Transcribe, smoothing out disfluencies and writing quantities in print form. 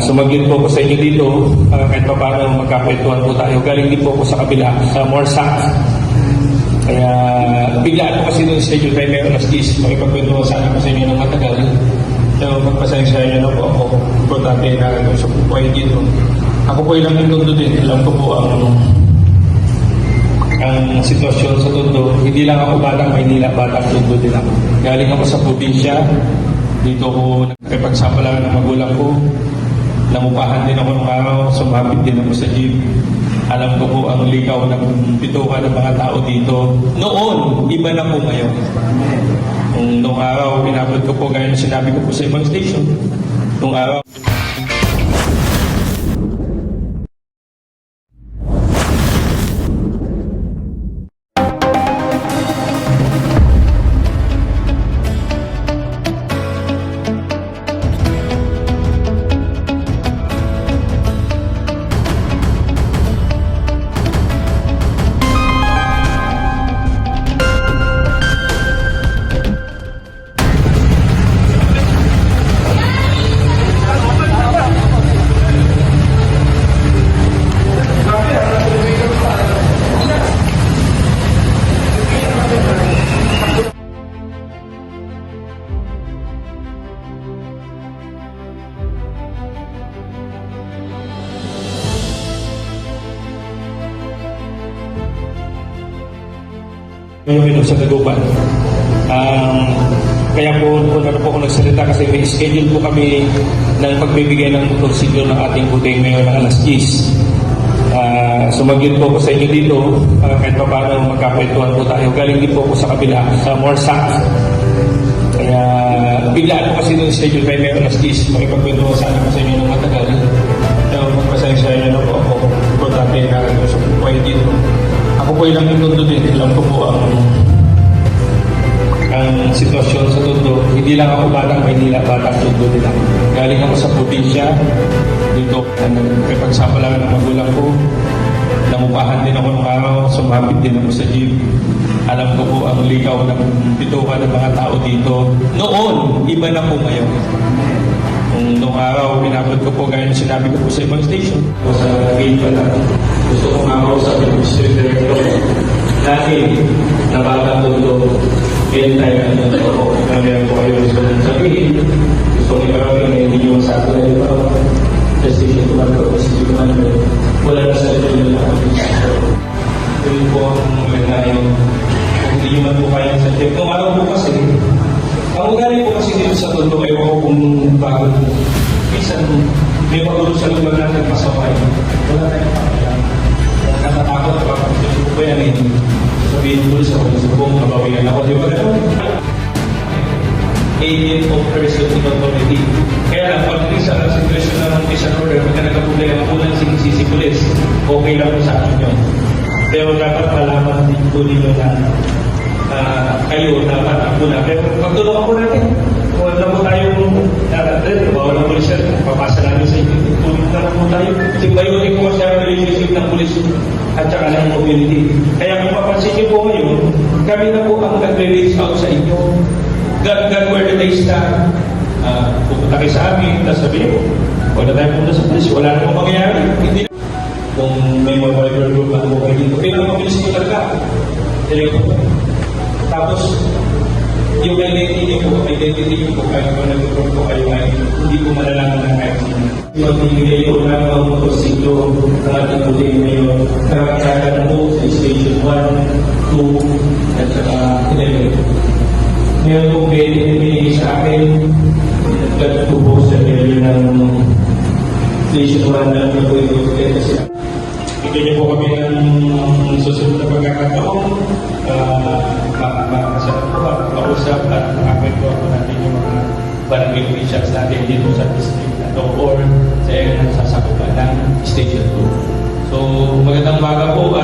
Sumaglit po ako sa inyo dito, kahit pa paano magkakwentuhan po tayo. Galing din po ako sa kabila, sa Morsak. Kaya biglaan po kasi nung schedule tayo may alas 10, makipagkwentuhan sana po sa inyo ng matagal. So magpasensya nyo na po ako. Importante na nag-usap po kayo dito. Ako po ilang yung Tondo din. Alam ko po ang sitwasyon sa Tondo. Hindi lang ako batang Maynila, batang Tondo din ako. Galing ako sa probinsya. Dito ko nagkipagsapalaran ng magulang ko. Namupahan din ako ng araw, sumapit din ako sa jeep. Alam ko po ang likaw ng bituka ng mga tao dito. Noon, iba na po ngayon. Noong araw, pinabot ko po gaya na sinabi ko po sa ibang station. Noong araw, ngayon sa Taguban. Kaya po ako nagsalita kasi may schedule po kami ng pagbibigay ng prosedur ng ating buteng ngayon ng alas 10. Sumaglit po ako sa inyo dito, kahit pa paano magkakwentuhan po tayo. Galing din po ako sa kabila, sa Morsak. Kaya biglaan po kasi nung schedule tayo may alas 10, makipagkwentuhan sana po sa inyo ng matagal. So magpasensya nyo na po ako. Importante na nag-usap po kayo dito. Ako po ilang yung Tondo din. Alam ko po ang sitwasyon sa Tondo. Hindi lang ako batang Maynila, batang Tondo din ako. Galing ako sa probinsya. Dito, nagkipagsapalaran ng magulang ko. Namupahan din ako ng araw, sumapit din ako sa jeep. Alam ko po ang likaw ng bituka ng mga tao dito. Noon, iba na po ngayon. Noong araw, pinabot ko po gaya na sinabi ko po sa ibang station. O sa gate pala, gusto kong araw sa Street Director. Dahil nabatang Tondo, kailan tayo na meron po kayo gusto mong sabihin. Gusto kong ikarapin na hindi nyo sa akin na ito. Station Commander o City Commander. Wala na sa ito yung yun po ang maganda yung kung hindi nyo man po kaya sa check. Noong araw po kasi, ang ugali po kasi dito sa Tondo, kayo ako kung bago. Minsan, may magulo sa lugar natin pasaway. Wala tayong pakilang. Natatakot ako kung po yan sabihin po sa kung kabawian ako. Di ba gano'n? Agent of person in authority. Kaya lang, pagdating sa situation ng isang order, pagka nagkapulay ang unang sinisisi pulis, okay lang po sa akin yun. Pero dapat malaman din po ninyo na kayo dapat ang muna. Pero pagtulungan po natin, kung alam mo tayong natatrin, bawal ng pulis yan, papasa namin sa inyo. Tuloy na po tayo. Simbayonin po kasi ang relationship ng pulis at saka ng community. Kaya kung papansin niyo po ngayon, kami na po ang nag-reach out sa inyo. God where the day stand. Pupunta kayo sa amin, tapos sabihin ko, wala tayo punta sa pulis, wala namang mangyayari. Hindi na. Kung may mga viber group na po kayo dito, pinapabilis ko talaga. Tapos, yung identity niyo po, kahit kung nag-group po kayo ay hindi ko malalaman ng kahit sino. Magbibigay ko ng mga motorsiklo ng ating buting ngayon. Karakaga na po sa Station 1, 2, at saka 11. Ngayon po binigay sa akin, nagkat po po sa area ng Station 1 na po ito kasi bigyan niyo po kami ng susunod na pagkakataon makausap at makakwento natin yung mga barangay officials natin dito sa district na to or sa sasakupan ng Station 2. So magandang baga po